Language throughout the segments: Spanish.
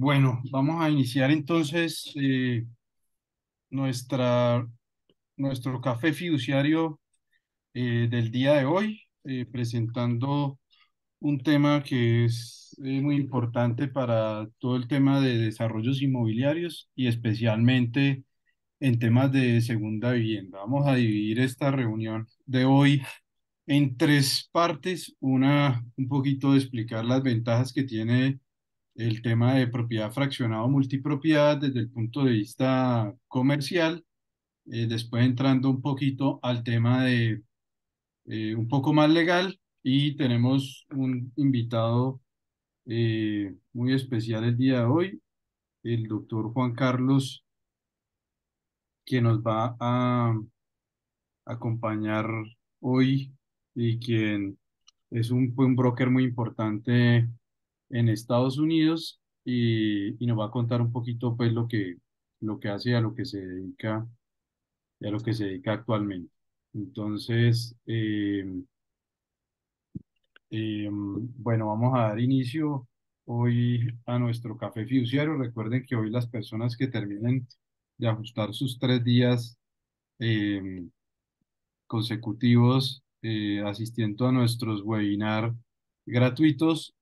Bueno, vamos a iniciar entonces nuestra, nuestro café fiduciario del día de hoy, presentando un tema que es muy importante para todo el tema de desarrollos inmobiliarios y especialmente en temas de segunda vivienda. Vamos a dividir esta reunión de hoy en tres partes. Una, un poquito de explicar las ventajas que tiene el tema de propiedad fraccionado multipropiedad desde el punto de vista comercial, después entrando un poquito al tema de un poco más legal y tenemos un invitado muy especial el día de hoy, el doctor Juan Carlos, que nos va a acompañar hoy y quien es un broker muy importante en Estados Unidos y nos va a contar un poquito pues lo que hace y a lo que se dedica y a lo que se dedica actualmente. Entonces, bueno, vamos a dar inicio hoy a nuestro café fiduciario. Recuerden que hoy las personas que terminen de ajustar sus 3 días eh, consecutivos asistiendo a nuestros webinar gratuitos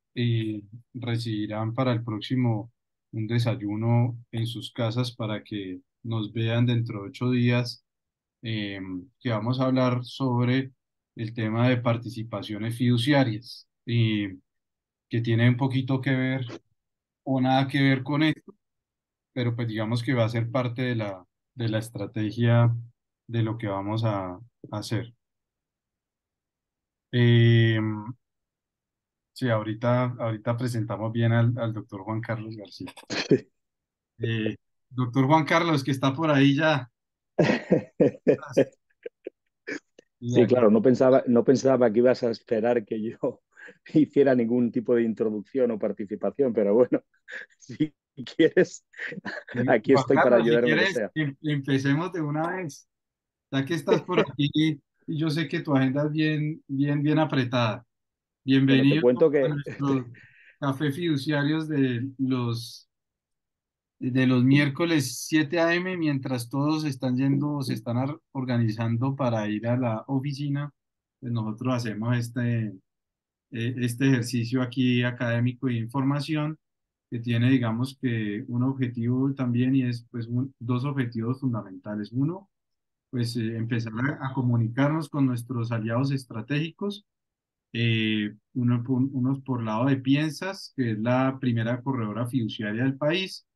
recibirán para el próximo un desayuno en sus casas para que nos vean dentro de 8 días, eh, que vamos a hablar sobre el tema de participaciones fiduciarias y que tiene un poquito que ver o nada que ver con esto, pero pues digamos que va a ser parte de la estrategia de lo que vamos a hacer. Eh, sí, ahorita presentamos bien al doctor Juan Carlos García. Eh, Doctor Juan Carlos, que está por ahí ya. Y Sí, aquí, claro, no pensaba que ibas a esperar que yo hiciera ningún tipo de introducción o participación, pero bueno, si quieres, aquí Juan estoy para Carlos, si ayudar en lo que quieres, sea. empecemos de una vez. Ya que estás por aquí y yo sé que tu agenda es bien apretada. Bueno, te Bienvenido cuento a que nuestros café fiduciarios de los miércoles 7 a.m. mientras todos están yendo, se están organizando para ir a la oficina, pues nosotros hacemos este ejercicio aquí académico de información que tiene, digamos que un objetivo también y es pues dos objetivos fundamentales. Uno, pues empezar a comunicarnos con nuestros aliados estratégicos, unos por lado de Piensas, que es la primera corredora fiduciaria del país,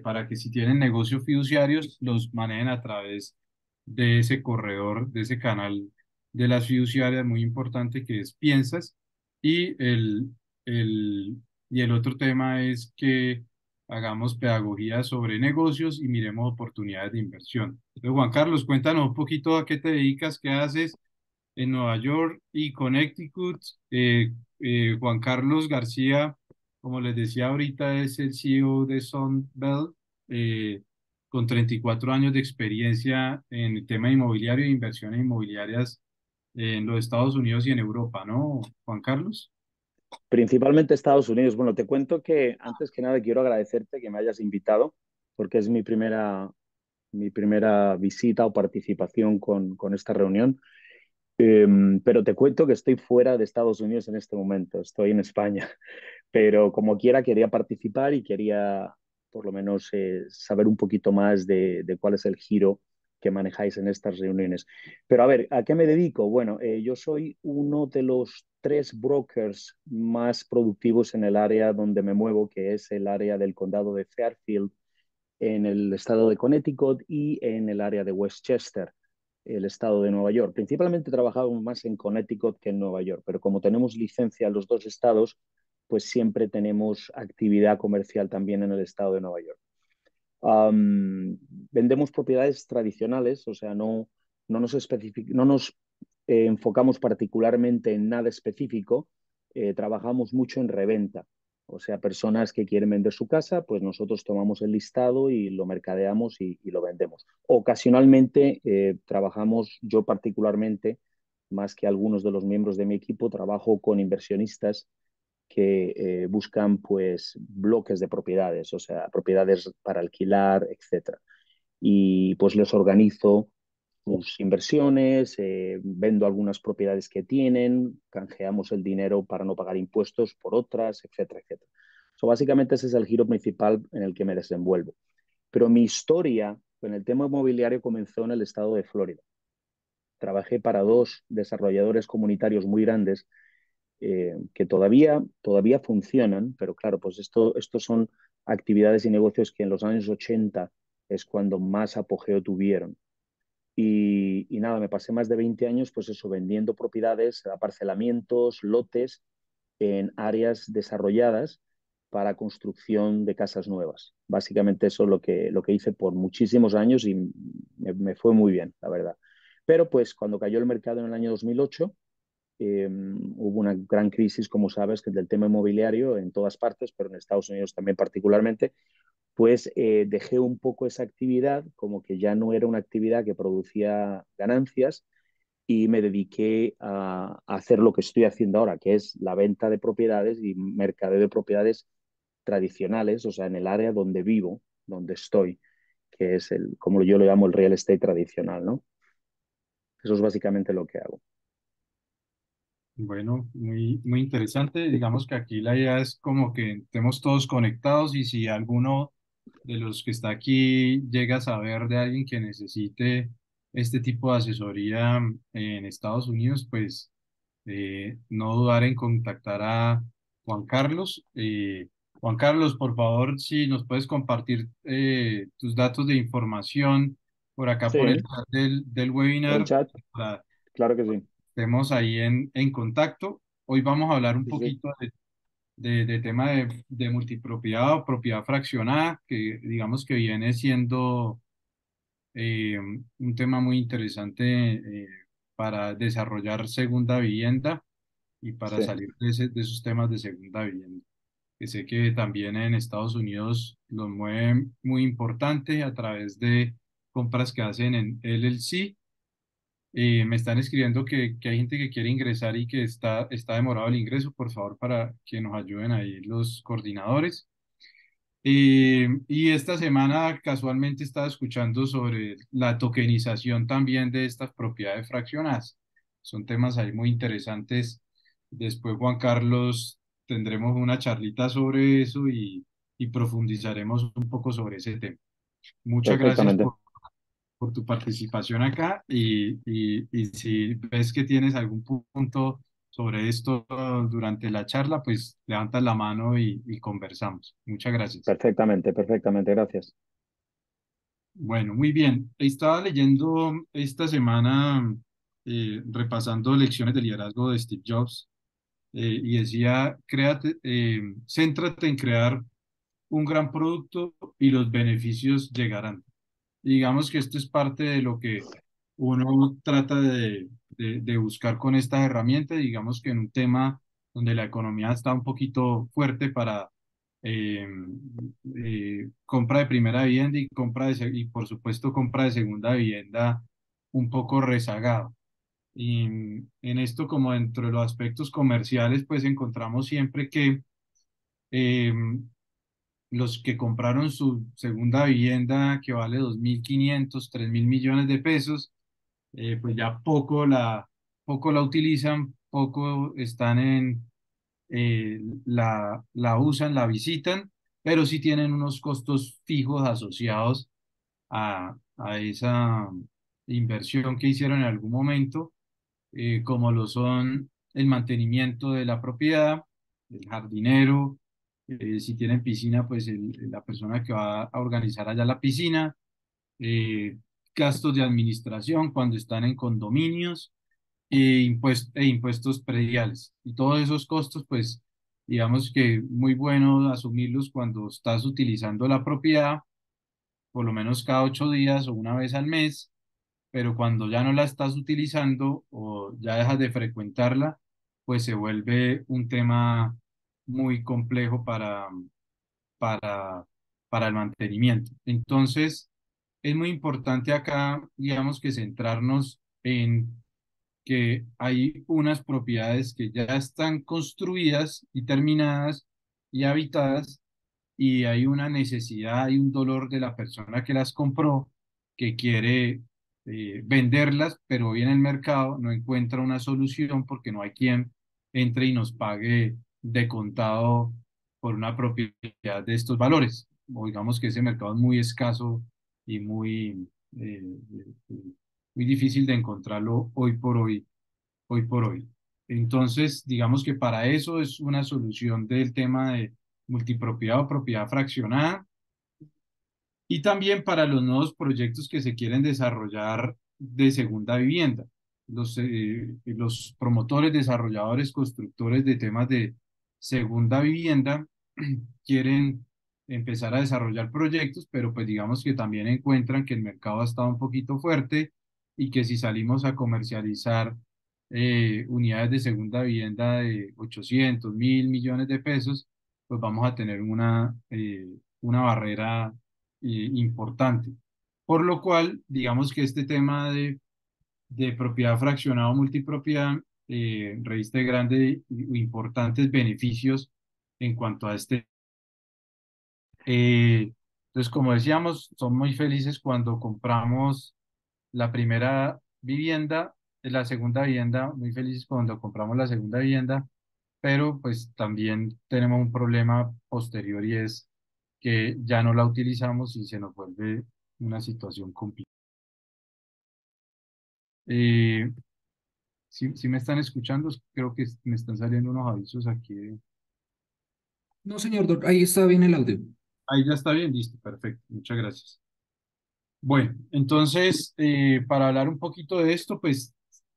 para que si tienen negocios fiduciarios los manejen a través de ese corredor, de ese canal de las fiduciarias muy importante que es Piensas. Y el, y el otro tema es que hagamos pedagogía sobre negocios y miremos oportunidades de inversión. Entonces, Juan Carlos, cuéntanos un poquito a qué te dedicas, qué haces en Nueva York y Connecticut. Juan Carlos García, como les decía ahorita, es el CEO de Sunbelt, con 34 años de experiencia en el tema inmobiliario e inversiones inmobiliarias en los Estados Unidos y en Europa, ¿no, Juan Carlos? principalmente Estados Unidos, bueno, te cuento que antes que nada quiero agradecerte que me hayas invitado, porque es mi primera visita o participación con esta reunión. Pero te cuento que estoy fuera de Estados Unidos en este momento, estoy en España. Pero como quiera quería participar y quería por lo menos saber un poquito más de cuál es el giro que manejáis en estas reuniones. Pero a ver, ¿a qué me dedico? Bueno, yo soy uno de los tres brokers más productivos en el área donde me muevo, que es el área del condado de Fairfield, en el estado de Connecticut y en el área de Westchester, el estado de Nueva York. Principalmente trabajamos más en Connecticut que en Nueva York, pero como tenemos licencia en los dos estados, pues siempre tenemos actividad comercial también en el estado de Nueva York. Vendemos propiedades tradicionales, o sea, no nos enfocamos particularmente en nada específico, trabajamos mucho en reventa. O sea, personas que quieren vender su casa, pues nosotros tomamos el listado y lo mercadeamos y lo vendemos. Ocasionalmente trabajamos, yo particularmente, más que algunos de los miembros de mi equipo, trabajo con inversionistas que buscan pues bloques de propiedades, o sea, propiedades para alquilar, etcétera. Y pues les organizo sus inversiones, vendo algunas propiedades que tienen, canjeamos el dinero para no pagar impuestos por otras, etcétera, etcétera. So, básicamente ese es el giro principal en el que me desenvuelvo. Pero mi historia en el tema inmobiliario comenzó en el estado de Florida. Trabajé para dos desarrolladores comunitarios muy grandes que todavía funcionan, pero claro, pues estos son actividades y negocios que en los años 80 es cuando más apogeo tuvieron. Y nada, me pasé más de 20 años, pues eso, vendiendo propiedades, aparcelamientos, lotes en áreas desarrolladas para construcción de casas nuevas. Básicamente eso es lo que hice por muchísimos años y me fue muy bien, la verdad. Pero pues cuando cayó el mercado en el año 2008, hubo una gran crisis, como sabes, que del tema inmobiliario en todas partes, pero en Estados Unidos también particularmente, pues dejé un poco esa actividad, como que ya no era una actividad que producía ganancias y me dediqué a hacer lo que estoy haciendo ahora, que es la venta de propiedades y mercadeo de propiedades tradicionales, o sea, en el área donde vivo, donde estoy, que es como yo lo llamo, el real estate tradicional, ¿no? Eso es básicamente lo que hago. Bueno, muy, muy interesante. Digamos que aquí la idea es como que estemos todos conectados y si alguno de los que está aquí llega a saber de alguien que necesite este tipo de asesoría en Estados Unidos, pues no dudar en contactar a Juan Carlos. Juan Carlos, por favor, si nos puedes compartir tus datos de información por acá por el Sí, chat del por el webinar chat, para claro que sí. estemos ahí en contacto. Hoy vamos a hablar un Sí, sí, poquito de tema de multipropiedad o propiedad fraccionada, que digamos que viene siendo un tema muy interesante para desarrollar segunda vivienda y para sí, salir de esos temas de segunda vivienda, que sé que también en Estados Unidos los mueven muy importante a través de compras que hacen en LLC. Me están escribiendo que hay gente que quiere ingresar y que está demorado el ingreso, por favor, para que nos ayuden ahí los coordinadores. Y esta semana casualmente estaba escuchando sobre la tokenización también de estas propiedades fraccionadas. Son temas ahí muy interesantes. Después, Juan Carlos, tendremos una charlita sobre eso y profundizaremos un poco sobre ese tema. Muchas gracias perfectamente. por tu participación acá y si ves que tienes algún punto sobre esto durante la charla, pues levantas la mano y conversamos. Muchas gracias. Perfectamente, perfectamente, gracias. Bueno, muy bien. Estaba leyendo esta semana, repasando lecciones de liderazgo de Steve Jobs, y decía, céntrate en crear un gran producto y los beneficios llegarán. Digamos que esto es parte de lo que uno trata de buscar con estas herramientas. Digamos que en un tema donde la economía está un poquito fuerte para eh, compra de primera vivienda y por supuesto compra de segunda vivienda un poco rezagado. Y en esto, como dentro de los aspectos comerciales, pues encontramos siempre que eh, los que compraron su segunda vivienda que vale 2.500 3.000 millones de pesos, pues ya poco la utilizan, poco están la usan, la visitan, pero sí tienen unos costos fijos asociados a esa inversión que hicieron en algún momento, como lo son el mantenimiento de la propiedad, el jardinero, si tienen piscina, pues la persona que va a organizar allá la piscina, eh, gastos de administración cuando están en condominios e impuestos prediales. Y todos esos costos, pues, digamos que muy bueno asumirlos cuando estás utilizando la propiedad, por lo menos cada 8 días o una vez al mes, pero cuando ya no la estás utilizando o ya dejas de frecuentarla, pues se vuelve un tema muy complejo para, para el mantenimiento. Entonces, es muy importante acá, digamos que centrarnos en que hay unas propiedades que ya están construidas y terminadas y habitadas, y hay una necesidad, hay un dolor de la persona que las compró, que quiere venderlas, pero hoy en el mercado no encuentra una solución porque no hay quien entre y nos pague de contado por una propiedad de estos valores. O digamos que ese mercado es muy escaso y muy difícil de encontrarlo hoy por hoy. Entonces, digamos que para eso es una solución del tema de multipropiedad o propiedad fraccionada, y también para los nuevos proyectos que se quieren desarrollar de segunda vivienda. Los promotores, desarrolladores, constructores de temas de segunda vivienda quieren empezar a desarrollar proyectos, pero pues digamos que también encuentran que el mercado ha estado un poquito fuerte y que si salimos a comercializar unidades de segunda vivienda de 800, 1.000 millones de pesos, pues vamos a tener una barrera importante. Por lo cual, digamos que este tema de propiedad fraccionada o multipropiedad reviste grandes e importantes beneficios en cuanto a este. Entonces, como decíamos, son muy felices cuando compramos la primera vivienda, la segunda vivienda, muy felices cuando compramos la segunda vivienda, pero pues también tenemos un problema posterior, y es que ya no la utilizamos y se nos vuelve una situación complicada. Eh, si me están escuchando, creo que me están saliendo unos avisos aquí. No, señor, ahí está bien el audio. Ahí ya está bien, listo, perfecto, muchas gracias. Bueno, entonces, para hablar un poquito de esto, pues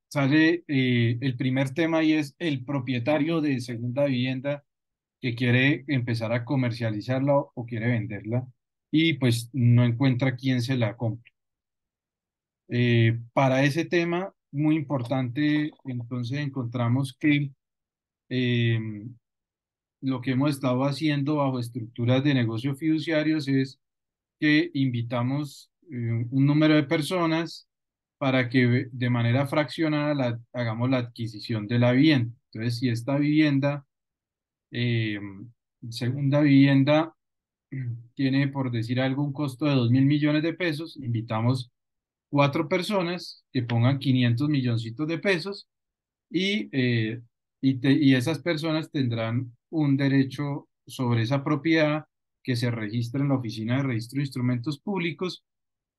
sale el primer tema, y es el propietario de segunda vivienda que quiere empezar a comercializarla o quiere venderla y pues no encuentra quién se la compre. Para ese tema, muy importante, entonces encontramos que eh, lo que hemos estado haciendo bajo estructuras de negocios fiduciarios es que invitamos un número de personas para que de manera fraccionada hagamos la adquisición de la vivienda. Entonces, si esta vivienda, eh, segunda vivienda, tiene, por decir algo, un costo de 2.000 millones de pesos, invitamos 4 personas que pongan 500 milloncitos de pesos, y esas personas tendrán un derecho sobre esa propiedad que se registra en la Oficina de Registro de Instrumentos Públicos,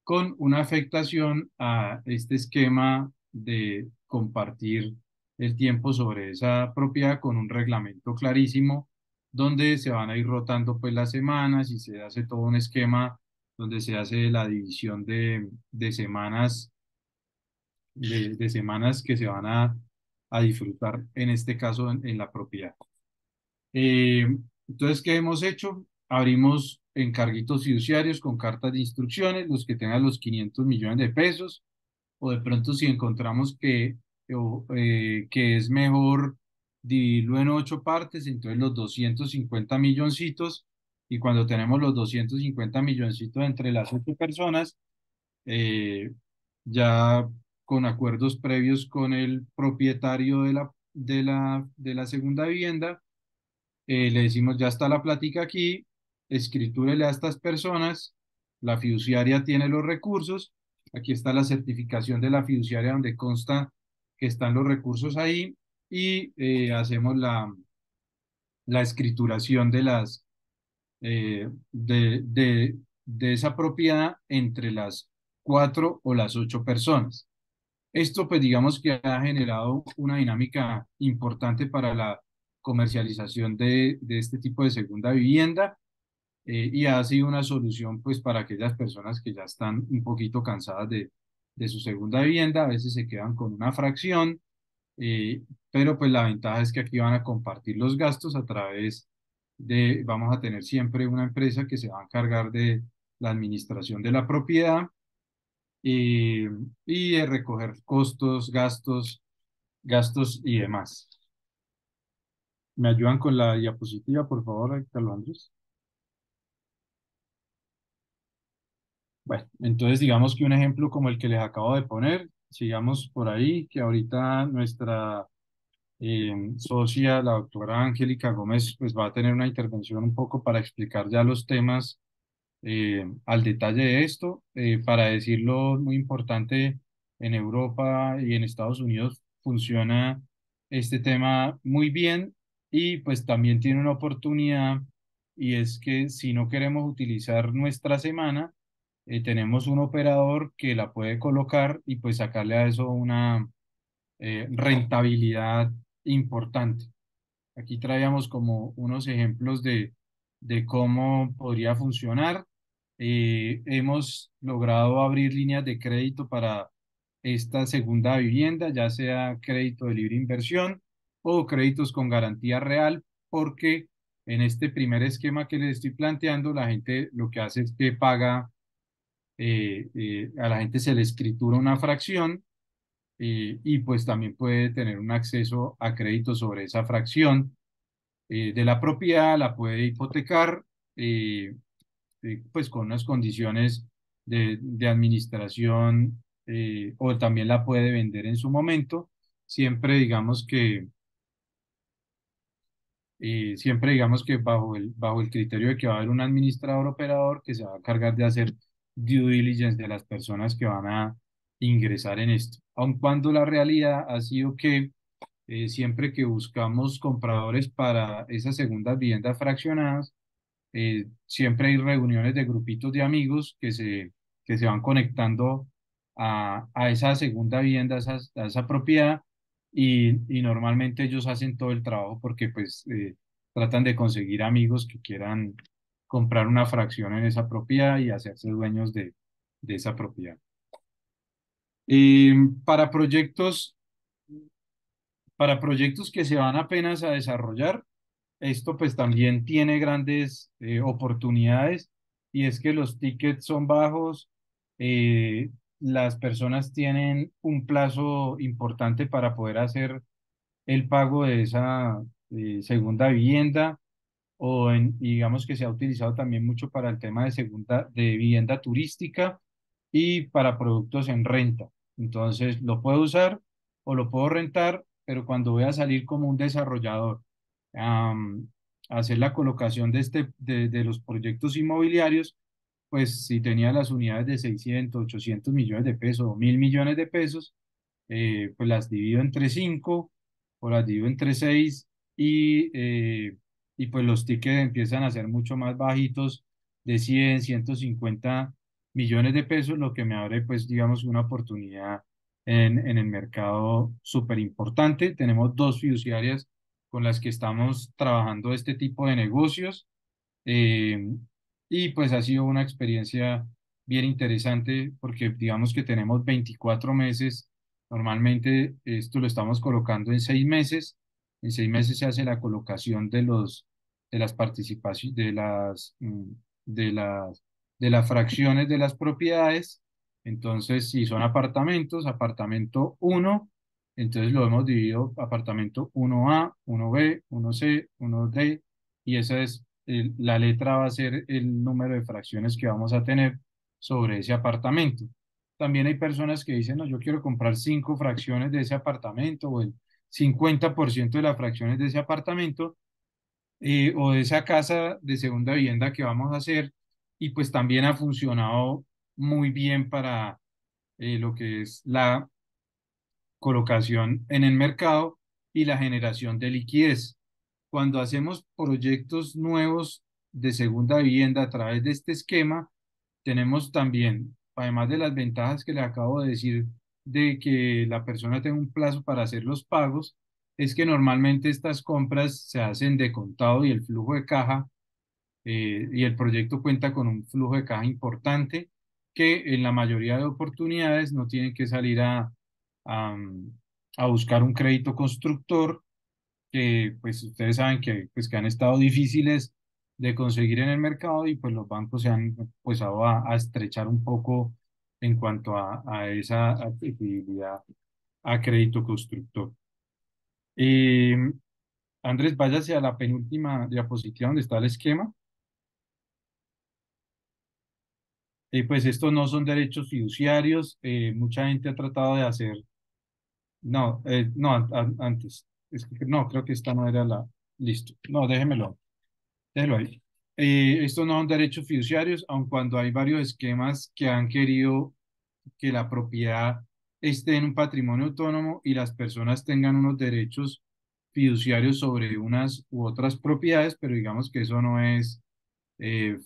con una afectación a este esquema de compartir el tiempo sobre esa propiedad con un reglamento clarísimo, donde se van a ir rotando pues las semanas y se hace todo un esquema donde se hace la división de semanas, de semanas que se van a disfrutar, en este caso en la propiedad. Eh, entonces, ¿qué hemos hecho? Abrimos encarguitos fiduciarios con cartas de instrucciones, los que tengan los 500 millones de pesos, o de pronto si encontramos que es mejor dividirlo en 8 partes, entonces los 250 milloncitos, y cuando tenemos los 250 milloncitos entre las 8 personas, eh, ya con acuerdos previos con el propietario de la segunda vivienda, le decimos, ya está la plática aquí, escritúrele a estas personas, la fiduciaria tiene los recursos, aquí está la certificación de la fiduciaria donde consta que están los recursos ahí, y hacemos la escrituración de esa propiedad entre las 4 o las 8 personas. Esto, pues digamos que ha generado una dinámica importante para la comercialización de este tipo de segunda vivienda, y ha sido una solución pues para aquellas personas que ya están un poquito cansadas de su segunda vivienda, a veces se quedan con una fracción, eh, pero pues la ventaja es que aquí van a compartir los gastos a través vamos a tener siempre una empresa que se va a encargar de la administración de la propiedad, eh, y de recoger costos, gastos y demás. ¿Me ayudan con la diapositiva, por favor, Carlos Andrés? Bueno, entonces digamos que un ejemplo como el que les acabo de poner, sigamos por ahí, que ahorita nuestra socia, la doctora Angélica Gómez, pues va a tener una intervención un poco para explicar ya los temas al detalle de esto. Para decirlo, muy importante, en Europa y en Estados Unidos funciona este tema muy bien y pues también tiene una oportunidad y es que si no queremos utilizar nuestra semana, tenemos un operador que la puede colocar y pues sacarle a eso una rentabilidad importante. Aquí traíamos como unos ejemplos de cómo podría funcionar. Hemos logrado abrir líneas de crédito para esta segunda vivienda, ya sea crédito de libre inversión o créditos con garantía real, porque en este primer esquema que les estoy planteando, la gente lo que hace es que paga, a la gente se le escritura una fracción y pues también puede tener un acceso a crédito sobre esa fracción de la propiedad, la puede hipotecar, eh, pues con unas condiciones de administración, o también la puede vender en su momento, siempre digamos que, bajo el criterio de que va a haber un administrador operador que se va a encargar de hacer due diligence de las personas que van a ingresar en esto. Aun cuando la realidad ha sido que siempre que buscamos compradores para esas segundas viviendas fraccionadas, siempre hay reuniones de grupitos de amigos que se van conectando a esa segunda vivienda, a esa propiedad, y normalmente ellos hacen todo el trabajo porque pues tratan de conseguir amigos que quieran comprar una fracción en esa propiedad y hacerse dueños de esa propiedad. Y para proyectos que se van apenas a desarrollar, esto pues también tiene grandes oportunidades y es que los tickets son bajos, las personas tienen un plazo importante para poder hacer el pago de esa segunda vivienda digamos que se ha utilizado también mucho para el tema de vivienda turística y para productos en renta. Entonces lo puedo usar o lo puedo rentar, pero cuando voy a salir como un desarrollador am, a hacer la colocación de los proyectos inmobiliarios, pues si tenía las unidades de 600 800 millones de pesos o 1.000 millones de pesos, pues las divido entre 5 o las divido entre 6 y pues los tickets empiezan a ser mucho más bajitos de 100 150 millones de pesos, lo que me abre pues digamos una oportunidad en el mercado súper importante. Tenemos dos fiduciarias con las que estamos trabajando este tipo de negocios. eh, y pues ha sido una experiencia bien interesante porque digamos que tenemos 24 meses. Normalmente esto lo estamos colocando en 6 meses. En 6 meses se hace la colocación de las participaciones, de las, de las fracciones de las propiedades. Entonces, si son apartamentos, apartamento uno, entonces lo hemos dividido apartamento uno a uno b uno c uno d y esa es la letra va a ser el número de fracciones que vamos a tener sobre ese apartamento. También hay personas que dicen, no, yo quiero comprar 5 fracciones de ese apartamento o el 50% de las fracciones de ese apartamento o de esa casa de segunda vivienda que vamos a hacer y pues también ha funcionado muy bien para lo que es la colocación en el mercado y la generación de liquidez. Cuando hacemos proyectos nuevos de segunda vivienda a través de este esquema, tenemos también, además de las ventajas que le acabo de decir, de que la persona tenga un plazo para hacer los pagos, es que normalmente estas compras se hacen de contado y el flujo de caja, y el proyecto cuenta con un flujo de caja importante que en la mayoría de oportunidades no tienen que salir a, a buscar un crédito constructor que pues ustedes saben que han estado difíciles de conseguir en el mercado y pues los bancos se han pues a estrechar un poco en cuanto a esa accesibilidad a crédito constructor. Eh, Andrés, váyase a la penúltima diapositiva donde está el esquema. Pues estos no son derechos fiduciarios. Mucha gente ha tratado de hacer, no, no, antes, no, creo que esta no era la, listo, no, déjelo ahí. Estos no son derechos fiduciarios, aun cuando hay varios esquemas que han querido que la propiedad esté en un patrimonio autónomo y las personas tengan unos derechos fiduciarios sobre unas u otras propiedades, pero digamos que eso no es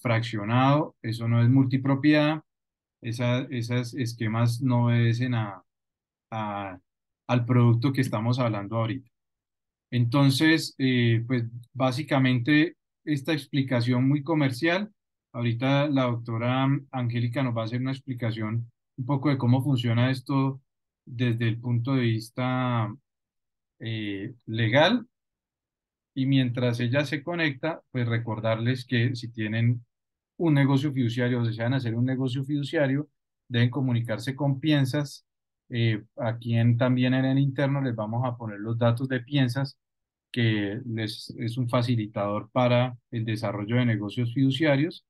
fraccionado, eso no es multipropiedad, esas esquemas no obedecen a- al producto que estamos hablando ahorita. Entonces, pues básicamente esta explicación muy comercial, ahorita la doctora Angélica nos va a hacer una explicación un poco de cómo funciona esto desde el punto de vista legal, y mientras ella se conecta, pues recordarles que si tienen un negocio fiduciario o desean hacer un negocio fiduciario, deben comunicarse con Piensas. Aquí también en el interno les vamos a poner los datos de Piensas, que les es un facilitador para el desarrollo de negocios fiduciarios.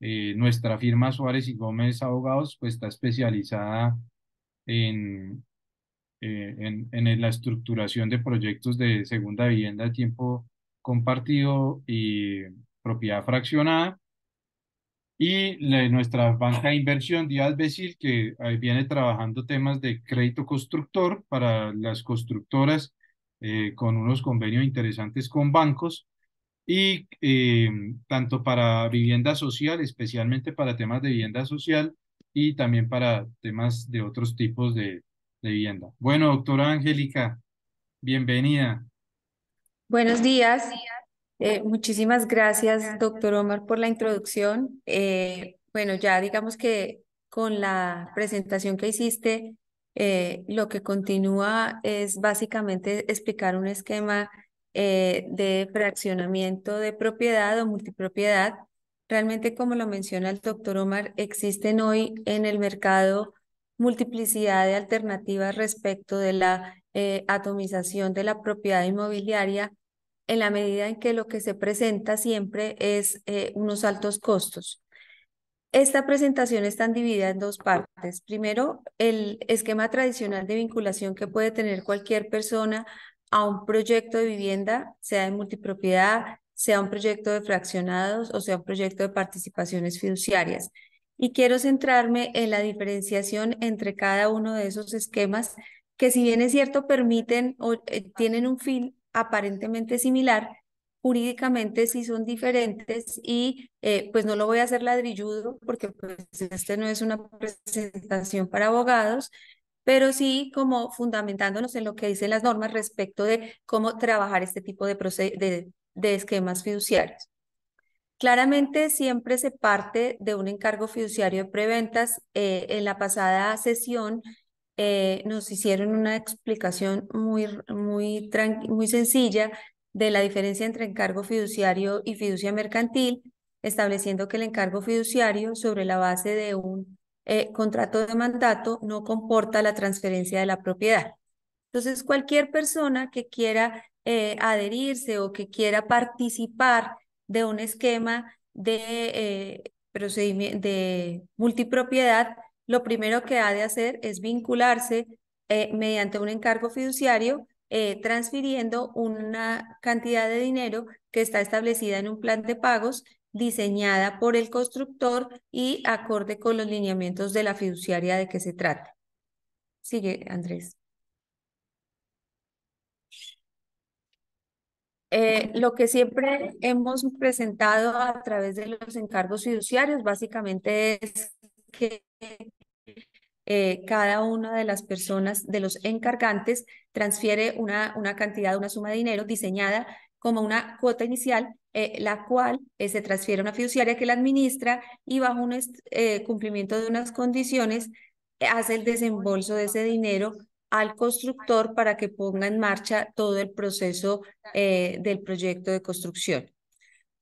Nuestra firma Suárez y Gómez Abogados pues está especializada en, en la estructuración de proyectos de segunda vivienda de tiempo compartido y propiedad fraccionada. Y nuestra banca de inversión, Díaz Besil, que viene trabajando temas de crédito constructor para las constructoras, con unos convenios interesantes con bancos, y tanto para vivienda social, especialmente para temas de vivienda social, y también para temas de otros tipos de vivienda. Bueno, doctora Angélica, bienvenida. Buenos días. Muchísimas gracias, doctor Omar, por la introducción. Bueno, ya digamos que con la presentación que hiciste, lo que continúa es básicamente explicar un esquema de fraccionamiento de propiedad o multipropiedad. Realmente, como lo menciona el doctor Omar, existen hoy en el mercado multiplicidad de alternativas respecto de la atomización de la propiedad inmobiliaria, en la medida en que lo que se presenta siempre es unos altos costos. Esta presentación está dividida en dos partes. Primero, el esquema tradicional de vinculación que puede tener cualquier persona a un proyecto de vivienda, sea de multipropiedad, sea un proyecto de fraccionados o sea un proyecto de participaciones fiduciarias. Y quiero centrarme en la diferenciación entre cada uno de esos esquemas que, si bien es cierto, permiten o tienen un fin aparentemente similar, jurídicamente sí son diferentes. Y pues no lo voy a hacer ladrilludo porque pues este no es una presentación para abogados, pero sí como fundamentándonos en lo que dicen las normas respecto de cómo trabajar este tipo de esquemas fiduciarios. Claramente siempre se parte de un encargo fiduciario de preventas. En la pasada sesión nos hicieron una explicación muy sencilla de la diferencia entre encargo fiduciario y fiducia mercantil, estableciendo que el encargo fiduciario, sobre la base de un contrato de mandato, no comporta la transferencia de la propiedad. Entonces, cualquier persona que quiera adherirse o que quiera participar de un esquema de procedimiento de multipropiedad, lo primero que ha de hacer es vincularse mediante un encargo fiduciario, transfiriendo una cantidad de dinero que está establecida en un plan de pagos diseñada por el constructor y acorde con los lineamientos de la fiduciaria de que se trata. Sigue, Andrés. Lo que siempre hemos presentado a través de los encargos fiduciarios básicamente es que cada una de las personas, de los encargantes, transfiere una cantidad, una suma de dinero diseñada como una cuota inicial, la cual se transfiere a una fiduciaria que la administra, y bajo un cumplimiento de unas condiciones hace el desembolso de ese dinero al constructor para que ponga en marcha todo el proceso del proyecto de construcción.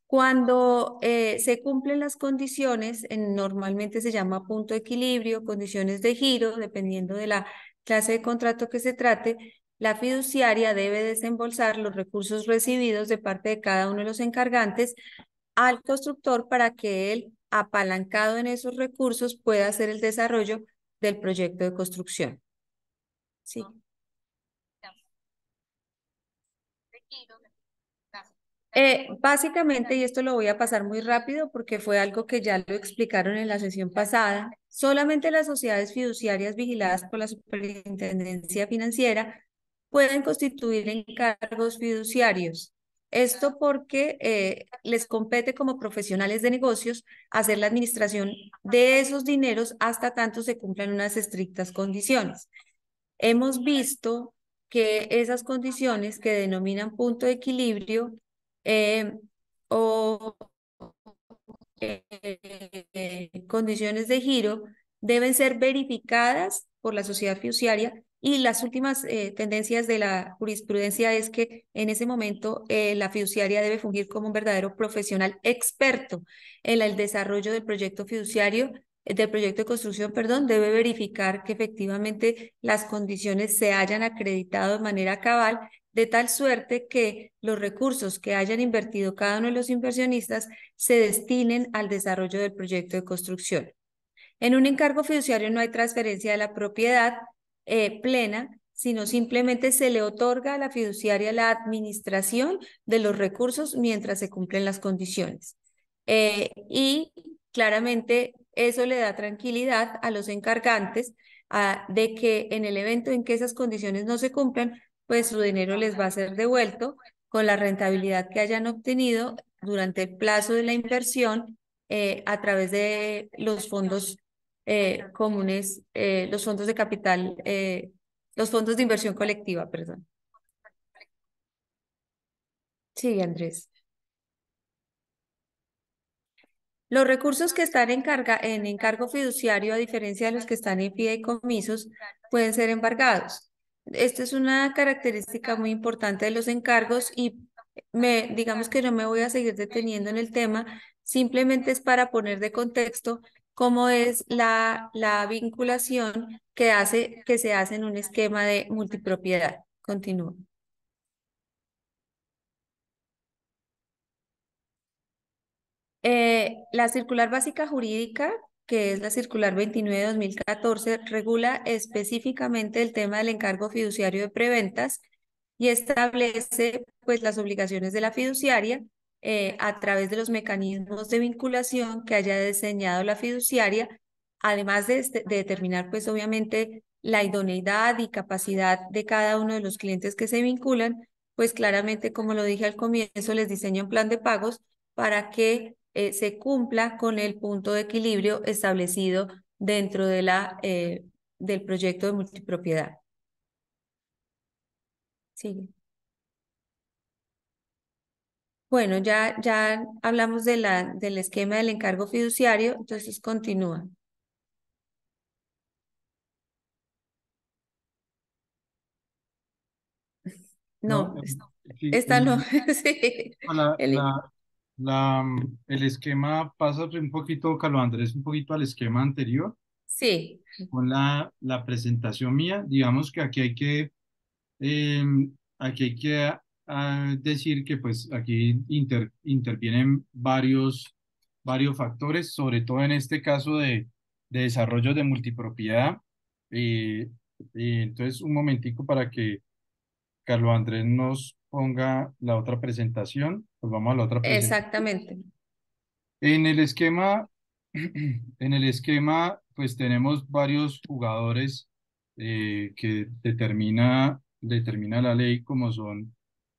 Cuando se cumplen las condiciones, normalmente se llama punto de equilibrio, condiciones de giro, dependiendo de la clase de contrato que se trate, la fiduciaria debe desembolsar los recursos recibidos de parte de cada uno de los encargantes al constructor para que él apalancado en esos recursos, pueda hacer el desarrollo del proyecto de construcción. Sí. Básicamente, y esto lo voy a pasar muy rápido porque fue algo que ya lo explicaron en la sesión pasada, solamente las sociedades fiduciarias vigiladas por la Superintendencia Financiera pueden constituir encargos fiduciarios. Esto porque les compete como profesionales de negocios hacer la administración de esos dineros hasta tanto se cumplan unas estrictas condiciones. Hemos visto que esas condiciones que denominan punto de equilibrio eh, o condiciones de giro deben ser verificadas por la sociedad fiduciaria y las últimas tendencias de la jurisprudencia es que en ese momento la fiduciaria debe fungir como un verdadero profesional experto en el desarrollo del proyecto fiduciario, del proyecto de construcción, perdón, debe verificar que efectivamente las condiciones se hayan acreditado de manera cabal, de tal suerte que los recursos que hayan invertido cada uno de los inversionistas se destinen al desarrollo del proyecto de construcción. En un encargo fiduciario no hay transferencia de la propiedad plena, sino simplemente se le otorga a la fiduciaria la administración de los recursos mientras se cumplen las condiciones. Y claramente eso le da tranquilidad a los encargantes de que en el evento en que esas condiciones no se cumplan, pues su dinero les va a ser devuelto con la rentabilidad que hayan obtenido durante el plazo de la inversión a través de los fondos comunes, los fondos de capital, los fondos de inversión colectiva, perdón. Sí, Andrés. Los recursos que están en encargo fiduciario, a diferencia de los que están en fideicomisos, pueden ser embargados. Esta es una característica muy importante de los encargos y digamos que no me voy a seguir deteniendo en el tema, simplemente es para poner de contexto cómo es la vinculación que se hace en un esquema de multipropiedad. Continúo. La circular básica jurídica, que es la circular 29 de 2014, regula específicamente el tema del encargo fiduciario de preventas y establece pues las obligaciones de la fiduciaria a través de los mecanismos de vinculación que haya diseñado la fiduciaria, además de determinar pues obviamente la idoneidad y capacidad de cada uno de los clientes que se vinculan, pues claramente como lo dije al comienzo, les diseña un plan de pagos para que se cumpla con el punto de equilibrio establecido dentro de del proyecto de multipropiedad. Sigue. Bueno, ya hablamos de del esquema del encargo fiduciario, entonces continúa. No, No, sí, esta no. Sí. la, El- la, el esquema pasa un poquito, Carlos Andrés, un poquito al esquema anterior sí, con la presentación mía. Digamos que eh, aquí hay que decir que pues aquí intervienen varios factores, sobre todo en este caso de desarrollo de multipropiedad. Eh, entonces, un momentico para que Carlos Andrés nos ponga la otra presentación. Pues vamos a la otra presentación. exactamente. En el esquema, en el esquema, pues tenemos varios jugadores que determina la ley, como son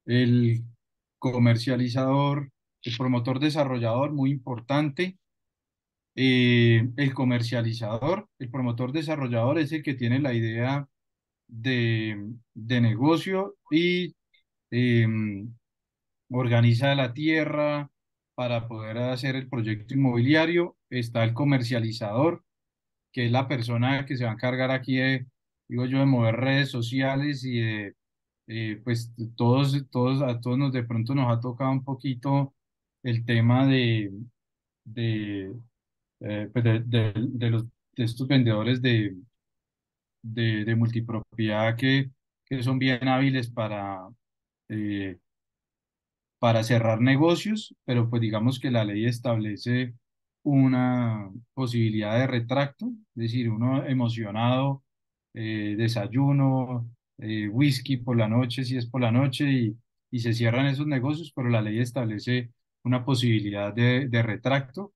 el comercializador, el promotor desarrollador, muy importante, el comercializador, el promotor desarrollador es el que tiene la idea de negocio y em, organiza la tierra para poder hacer el proyecto inmobiliario. Está el comercializador, que es la persona que se va a encargar aquí digo yo, de mover redes sociales y de, pues a todos nos de pronto nos ha tocado un poquito el tema de, pues de estos vendedores de multipropiedad que son bien hábiles para cerrar negocios, pero pues digamos que la ley establece una posibilidad de retracto, es decir, uno emocionado, desayuno, whisky por la noche, si es por la noche, y se cierran esos negocios, pero la ley establece una posibilidad de retracto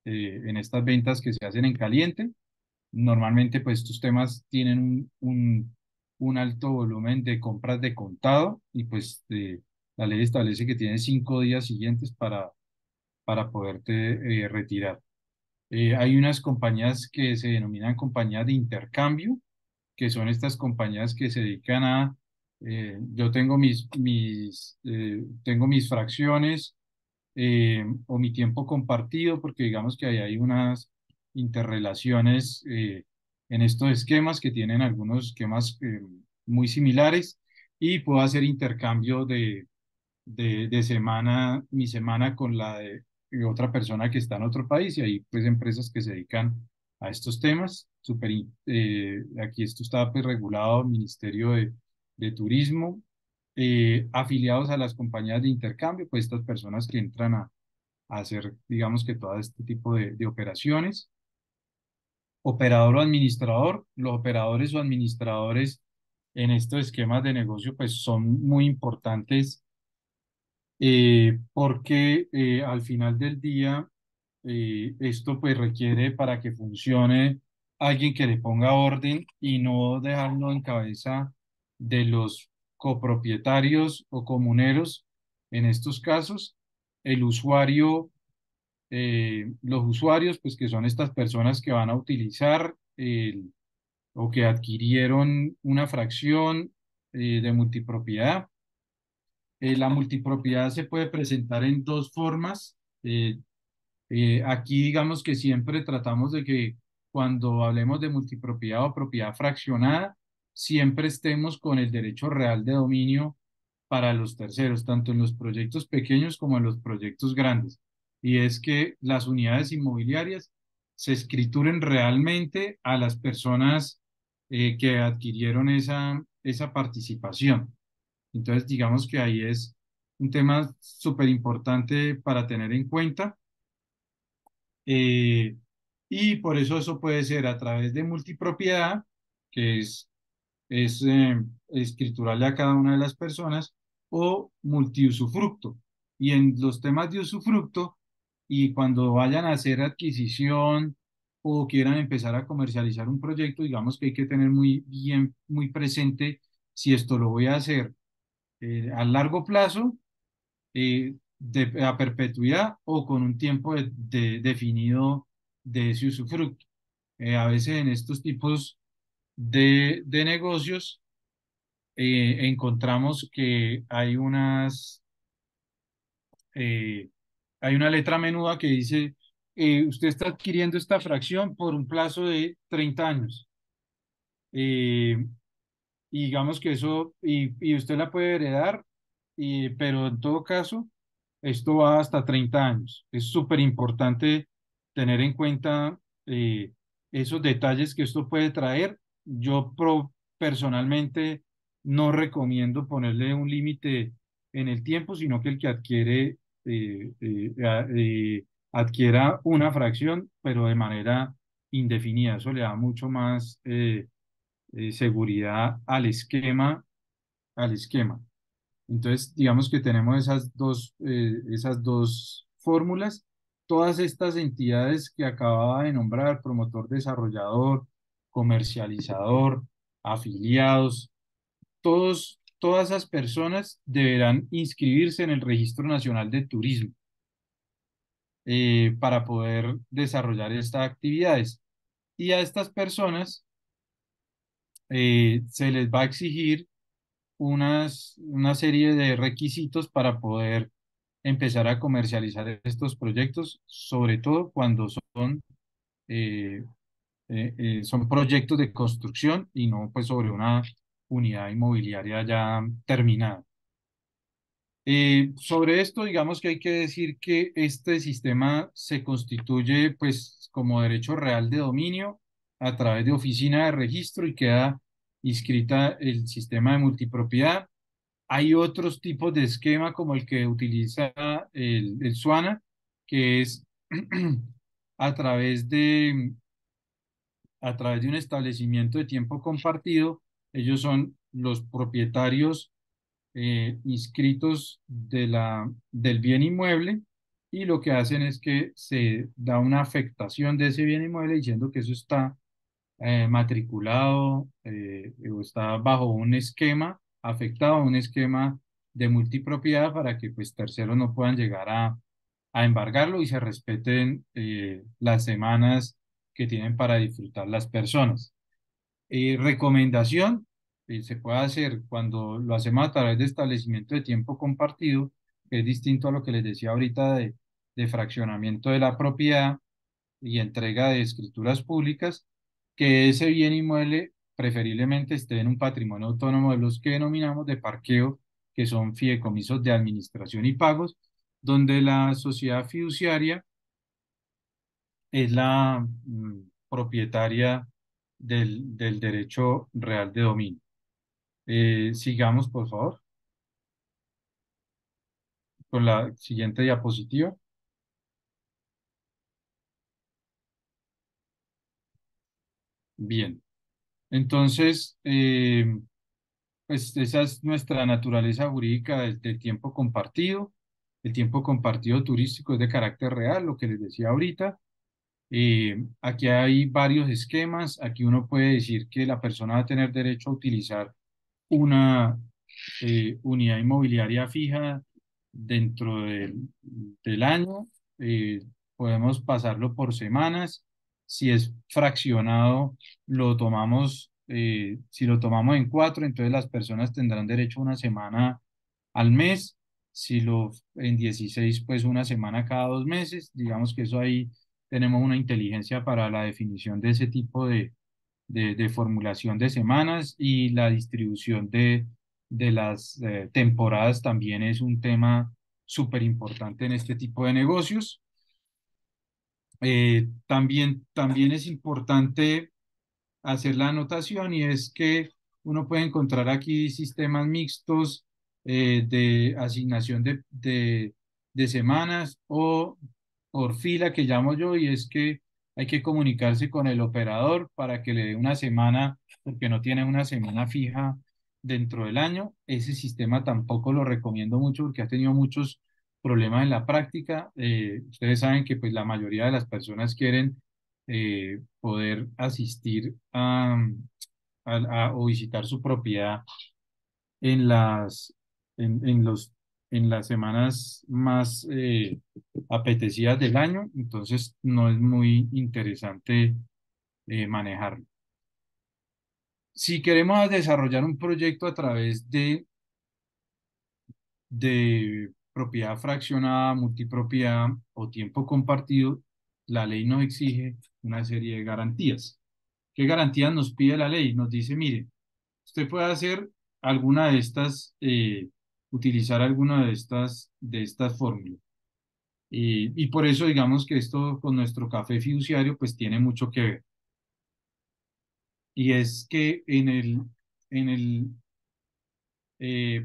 en estas ventas que se hacen en caliente. Normalmente, pues estos temas tienen un alto volumen de compras de contado y pues la ley establece que tienes 5 días siguientes para poderte retirar. Hay unas compañías que se denominan compañías de intercambio, que son estas compañías que se dedican yo tengo mis fracciones o mi tiempo compartido, porque digamos que ahí hay unas interrelaciones en estos esquemas que tienen algunos esquemas muy similares y puedo hacer intercambio de mi semana con la de otra persona que está en otro país y hay pues empresas que se dedican a estos temas. Aquí esto está pues regulado Ministerio de Turismo, afiliados a las compañías de intercambio, pues estas personas que entran a hacer, digamos que todo este tipo de operaciones. Operador o administrador, los operadores o administradores en estos esquemas de negocio pues son muy importantes porque al final del día esto pues requiere para que funcione alguien que le ponga orden y no dejarlo en cabeza de los copropietarios o comuneros. En estos casos, el usuario, los usuarios pues que son estas personas que van a utilizar o que adquirieron una fracción de multipropiedad. La multipropiedad se puede presentar en dos formas. Aquí digamos que siempre tratamos de que cuando hablemos de multipropiedad o propiedad fraccionada, siempre estemos con el derecho real de dominio para los terceros, tanto en los proyectos pequeños como en los proyectos grandes. Y es que las unidades inmobiliarias se escrituren realmente a las personas que adquirieron esa participación. Entonces, digamos que ahí es un tema súper importante para tener en cuenta. eh, y por eso puede ser a través de multipropiedad, que es escriturarle a cada una de las personas, o multiusufructo. Y en los temas de usufructo, y cuando vayan a hacer adquisición o quieran empezar a comercializar un proyecto, digamos que hay que tener muy presente si esto lo voy a hacer a largo plazo, a perpetuidad o con un tiempo definido de ese usufructo. A veces en estos tipos de negocios encontramos que hay una letra menuda que dice, usted está adquiriendo esta fracción por un plazo de 30 años. Eh, y digamos que y usted la puede heredar, pero en todo caso, esto va hasta 30 años. Es súper importante tener en cuenta esos detalles que esto puede traer. Personalmente no recomiendo ponerle un límite en el tiempo, sino que el que adquiera una fracción, pero de manera indefinida. Eso le da mucho más seguridad al esquema. Entonces, digamos que tenemos esas dos fórmulas. Todas estas entidades que acababa de nombrar, promotor, desarrollador, comercializador, afiliados, todas esas personas deberán inscribirse en el Registro Nacional de Turismo para poder desarrollar estas actividades. Y a estas personas se les va a exigir una serie de requisitos para poder empezar a comercializar estos proyectos, sobre todo cuando eh, son proyectos de construcción y no pues sobre una unidad inmobiliaria ya terminada. Sobre esto, digamos que hay que decir que este sistema se constituye pues como derecho real de dominio a través de oficina de registro y queda inscrita el sistema de multipropiedad. Hay otros tipos de esquema como el que utiliza el SUANA, que es a través de, a través de un establecimiento de tiempo compartido. Ellos son los propietarios inscritos del bien inmueble, y lo que hacen es que se da una afectación de ese bien inmueble diciendo que eso está matriculado o está bajo un esquema, afectado a un esquema de multipropiedad, para que pues terceros no puedan llegar a embargarlo y se respeten las semanas que tienen para disfrutar las personas. Recomendación, se puede hacer cuando lo hacemos a través de establecimiento de tiempo compartido, que es distinto a lo que les decía ahorita de fraccionamiento de la propiedad y entrega de escrituras públicas, que ese bien inmueble preferiblemente esté en un patrimonio autónomo de los que denominamos de parqueo, que son fideicomisos de administración y pagos, donde la sociedad fiduciaria es la propietaria del derecho real de dominio. Sigamos, por favor, con la siguiente diapositiva. Bien, entonces, pues esa es nuestra naturaleza jurídica del tiempo compartido. El tiempo compartido turístico es de carácter real, lo que les decía ahorita. Aquí hay varios esquemas. Aquí uno puede decir que la persona va a tener derecho a utilizar una unidad inmobiliaria fija dentro del año. eh, Podemos pasarlo por semanas. Si es fraccionado, si lo tomamos en 4, entonces las personas tendrán derecho a una semana al mes. Si en 16, pues una semana cada 2 meses. Digamos que eso ahí tenemos una inteligencia para la definición de ese tipo de formulación de semanas, y la distribución de las temporadas también es un tema súper importante en este tipo de negocios. También es importante hacer la anotación, y es que uno puede encontrar aquí sistemas mixtos de asignación de semanas o por fila, que llamo yo, y es que hay que comunicarse con el operador para que le dé una semana, porque no tiene una semana fija dentro del año. Ese sistema tampoco lo recomiendo mucho porque ha tenido muchos problemas en la práctica. Ustedes saben que pues la mayoría de las personas quieren poder asistir o visitar su propiedad en en, en los, en las semanas más apetecidas del año. Entonces no es muy interesante manejarlo. Si queremos desarrollar un proyecto a través de propiedad fraccionada, multipropiedad o tiempo compartido, la ley nos exige una serie de garantías. ¿Qué garantías nos pide la ley? Nos dice, mire, usted puede hacer alguna de estas, utilizar alguna de estas fórmulas. Y por eso digamos que esto con nuestro café fiduciario pues tiene mucho que ver. Y es que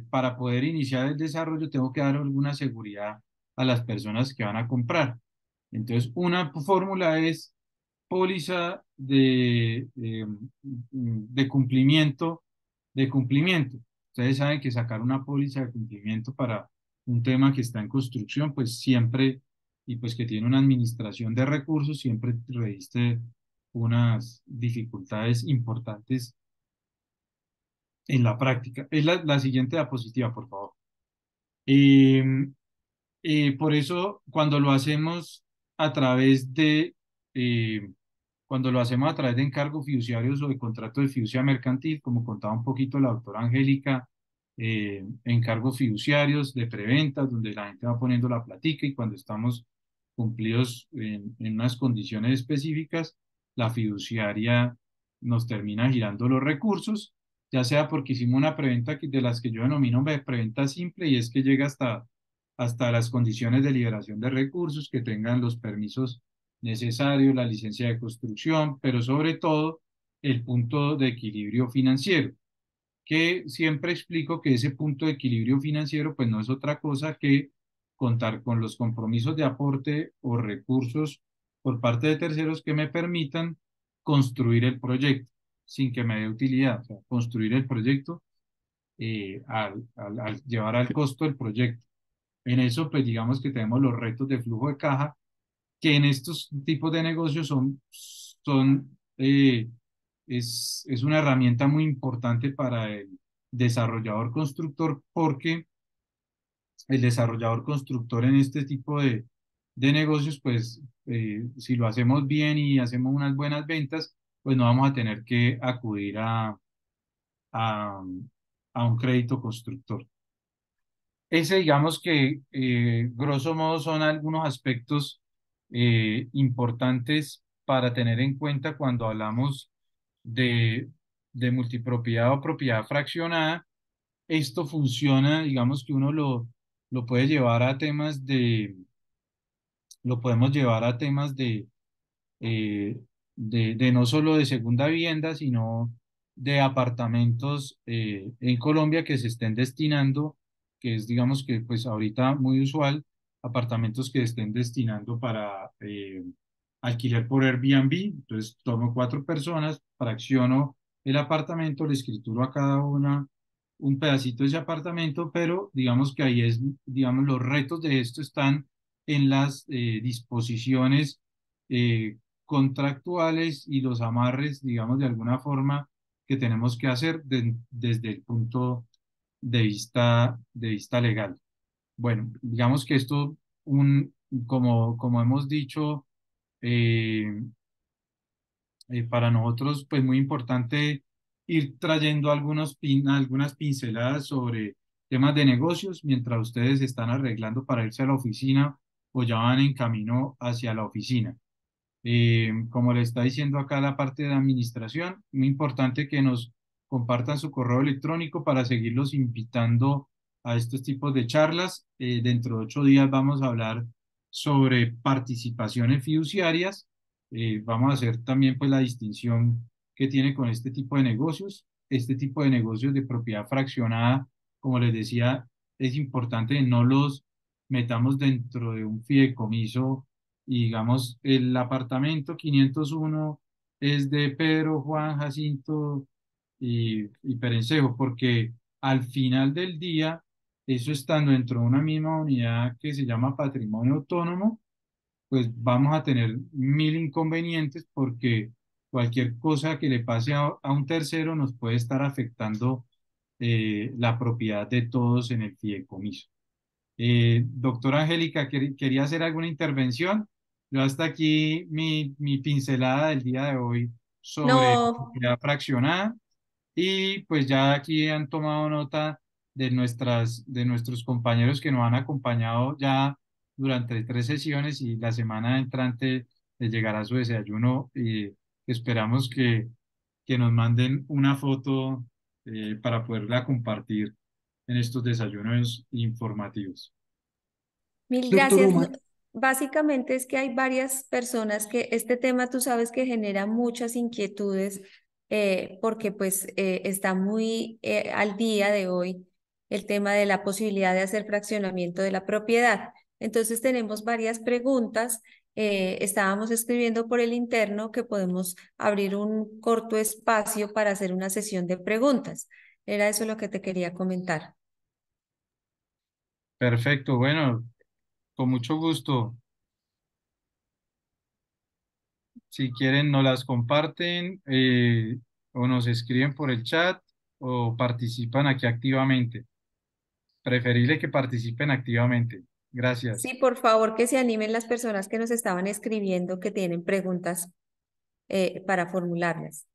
para poder iniciar el desarrollo tengo que dar alguna seguridad a las personas que van a comprar. Entonces, una fórmula es póliza de cumplimiento, de cumplimiento. Ustedes saben que sacar una póliza de cumplimiento para un tema que está en construcción, pues siempre, y pues que tiene una administración de recursos, siempre reviste unas dificultades importantes en la práctica. Es la siguiente diapositiva, por favor. Eh, por eso, a través de, eh, cuando lo hacemos a través de encargos fiduciarios o de contratos de fiducia mercantil, como contaba un poquito la doctora Angélica, encargos fiduciarios de preventas, donde la gente va poniendo la platica, y cuando estamos cumplidos en unas condiciones específicas, la fiduciaria nos termina girando los recursos, ya sea porque hicimos una preventa de las que yo denomino preventa simple, y es que llega hasta las condiciones de liberación de recursos, que tengan los permisos necesarios, la licencia de construcción, pero sobre todo el punto de equilibrio financiero, que siempre explico que ese punto de equilibrio financiero pues no es otra cosa que contar con los compromisos de aporte o recursos por parte de terceros que me permitan construir el proyecto sin que me dé utilidad, o sea, construir el proyecto al llevar al costo el proyecto. En eso, pues digamos que tenemos los retos de flujo de caja, que en estos tipos de negocios es una herramienta muy importante para el desarrollador constructor, porque el desarrollador constructor en este tipo de negocios, pues si lo hacemos bien y hacemos unas buenas ventas, pues no vamos a tener que acudir a, a un crédito constructor. Ese, digamos que, grosso modo, son algunos aspectos importantes para tener en cuenta cuando hablamos de, de multipropiedad o propiedad fraccionada. Esto funciona, digamos que uno lo puede llevar a temas lo podemos llevar a temas eh, de no solo de segunda vivienda, sino de apartamentos en Colombia que se estén destinando, que es digamos que pues ahorita muy usual, apartamentos que estén destinando para alquiler por Airbnb. Entonces tomo 4 personas, fracciono el apartamento, le escrituro a cada una un pedacito de ese apartamento, pero digamos que ahí es, digamos, los retos de esto están en las disposiciones eh, contractuales y los amarres, digamos, de alguna forma que tenemos que hacer desde el punto de vista legal. Bueno, digamos que esto, como hemos dicho, eh, para nosotros, pues muy importante ir trayendo algunas pinceladas sobre temas de negocios mientras ustedes están arreglando para irse a la oficina o ya van en camino hacia la oficina. Como le está diciendo acá la parte de administración, muy importante que nos compartan su correo electrónico para seguirlos invitando a estos tipos de charlas. Dentro de 8 días vamos a hablar sobre participaciones fiduciarias. Vamos a hacer también pues la distinción que tiene con este tipo de negocios. Este tipo de negocios de propiedad fraccionada, como les decía, es importante que no los metamos dentro de un fideicomiso y digamos, el apartamento 501 es de Pedro, Juan, Jacinto y Perencejo, porque al final del día, eso estando dentro de una misma unidad que se llama patrimonio autónomo, pues vamos a tener mil inconvenientes porque cualquier cosa que le pase a un tercero nos puede estar afectando la propiedad de todos en el fideicomiso. Doctora Angélica, ¿quería hacer alguna intervención? Yo hasta aquí mi pincelada del día de hoy sobre No, propiedad fraccionada, y pues ya aquí han tomado nota de nuestros compañeros que nos han acompañado ya durante 3 sesiones, y la semana entrante les llegará su desayuno, y esperamos que nos manden una foto para poderla compartir en estos desayunos informativos. mil Doctor gracias. Omar, Básicamente es que hay varias personas que este tema, tú sabes que genera muchas inquietudes porque pues está muy al día de hoy el tema de la posibilidad de hacer fraccionamiento de la propiedad. Entonces tenemos varias preguntas. Estábamos escribiendo por el interno que podemos abrir un corto espacio para hacer una sesión de preguntas. Era eso lo que te quería comentar. Perfecto, bueno, con mucho gusto. Si quieren, nos las comparten o nos escriben por el chat o participan aquí activamente. Preferible que participen activamente. Sí, Gracias. por favor, que se animen las personas que nos estaban escribiendo que tienen preguntas para formularlas.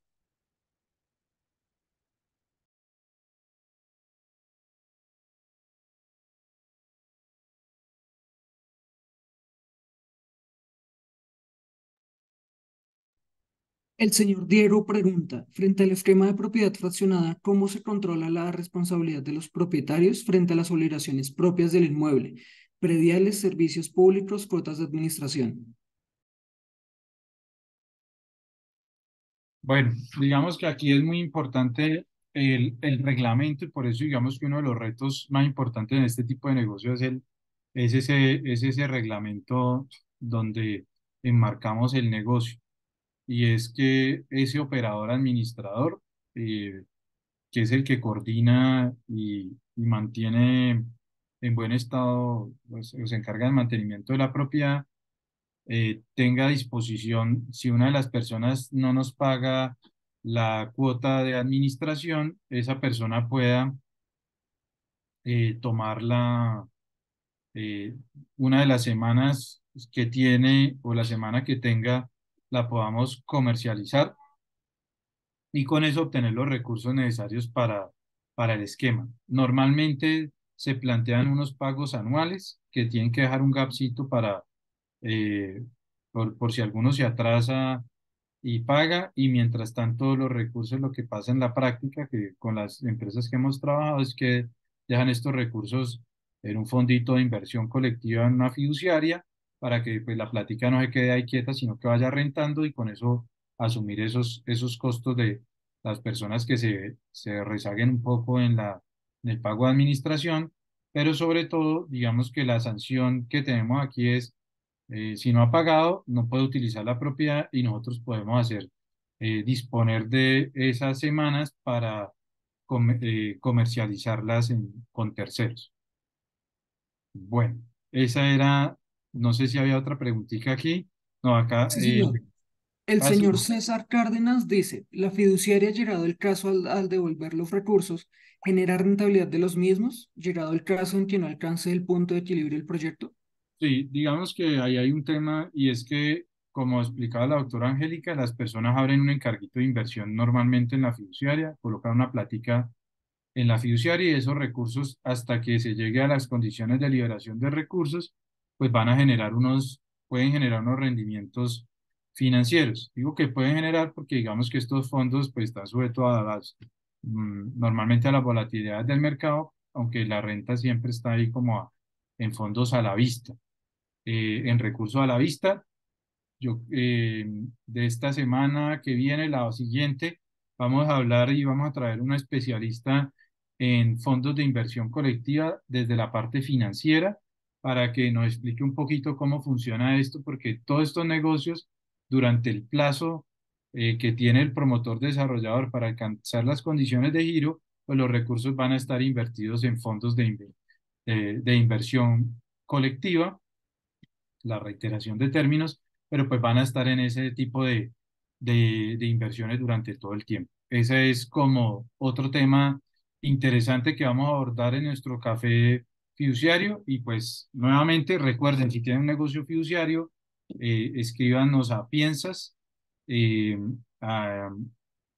el señor Diego pregunta, frente al esquema de propiedad fraccionada, ¿cómo se controla la responsabilidad de los propietarios frente a las obligaciones propias del inmueble, prediales, servicios públicos, cuotas de administración? Bueno, digamos que aquí es muy importante el reglamento, y por eso digamos que uno de los retos más importantes en este tipo de negocios es es ese reglamento donde enmarcamos el negocio. Y es que ese operador administrador, que es el que coordina y mantiene en buen estado, pues, se encarga del mantenimiento de la propiedad, tenga a disposición, si una de las personas no nos paga la cuota de administración, esa persona pueda tomarla una de las semanas que tiene o la semana que tenga, la podamos comercializar y con eso obtener los recursos necesarios para el esquema. Normalmente se plantean unos pagos anuales que tienen que dejar un gapcito para, eh, por si alguno se atrasa y paga, y mientras tanto los recursos, lo que pasa en la práctica, que con las empresas que hemos trabajado, es que dejan estos recursos en un fondito de inversión colectiva en una fiduciaria para que pues, la plática no se quede ahí quieta, sino que vaya rentando y con eso asumir esos costos de las personas que se rezaguen un poco en el pago de administración, pero sobre todo, digamos que la sanción que tenemos aquí es si no ha pagado, no puede utilizar la propiedad y nosotros podemos disponer de esas semanas para comercializarlas con terceros. Bueno, esa era, no sé si había otra preguntita aquí. No, acá, Sí, señor. El sí, señor César Cárdenas dice, ¿la fiduciaria, llegado el caso al devolver los recursos, genera rentabilidad de los mismos, llegado el caso en que no alcance el punto de equilibrio del proyecto? sí, digamos que ahí hay un tema y es que, como explicaba la doctora Angélica, las personas abren un encarguito de inversión normalmente en la fiduciaria, colocan una plática en la fiduciaria y esos recursos, hasta que se llegue a las condiciones de liberación de recursos, pues van a generar pueden generar unos rendimientos financieros. Digo que pueden generar porque digamos que estos fondos pues están sujetos a normalmente a las volatilidades del mercado, aunque la renta siempre está ahí como en fondos a la vista, en recursos a la vista. De esta semana que viene, la siguiente, vamos a hablar y vamos a traer una especialista en fondos de inversión colectiva desde la parte financiera para que nos explique un poquito cómo funciona esto, porque todos estos negocios, durante el plazo que tiene el promotor desarrollador para alcanzar las condiciones de giro, pues los recursos van a estar invertidos en fondos de inversión colectiva, la reiteración de términos, pero pues van a estar en ese tipo de inversiones durante todo el tiempo. Ese es como otro tema interesante que vamos a abordar en nuestro café fiduciario y pues nuevamente recuerden, si tienen un negocio fiduciario, escríbanos a Piensas eh, a-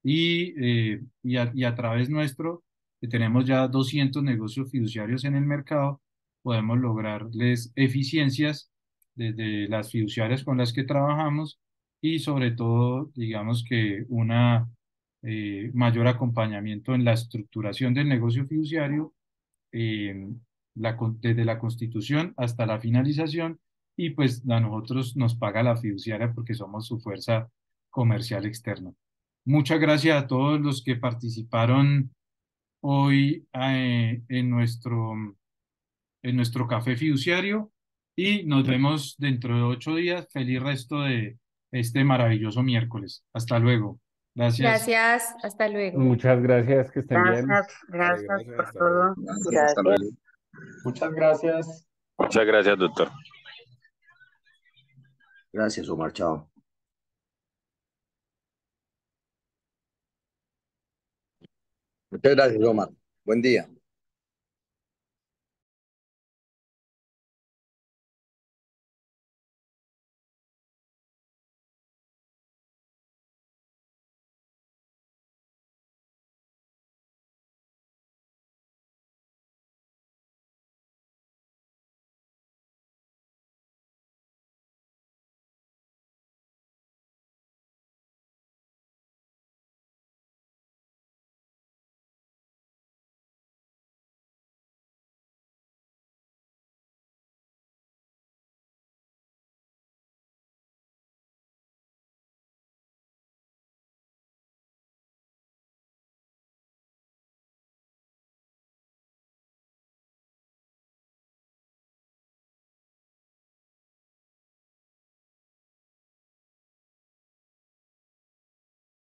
y a través nuestro, que tenemos ya 200 negocios fiduciarios en el mercado, podemos lograrles eficiencias desde las fiduciarias con las que trabajamos y sobre todo, digamos que una mayor acompañamiento en la estructuración del negocio fiduciario, eh, desde la constitución hasta la finalización y pues a nosotros nos paga la fiduciaria porque somos su fuerza comercial externa. Muchas gracias a todos los que participaron hoy en nuestro café fiduciario y nos vemos dentro de 8 días. Feliz resto de este maravilloso miércoles. Hasta luego. Gracias. Gracias, hasta luego. Muchas gracias, que estén bien. Gracias, Vale, gracias gracias, por hasta luego. todo. Gracias, hasta Gracias. luego. Muchas gracias. Muchas gracias, doctor. Gracias, Omar, chao. Muchas gracias, Omar. Buen día.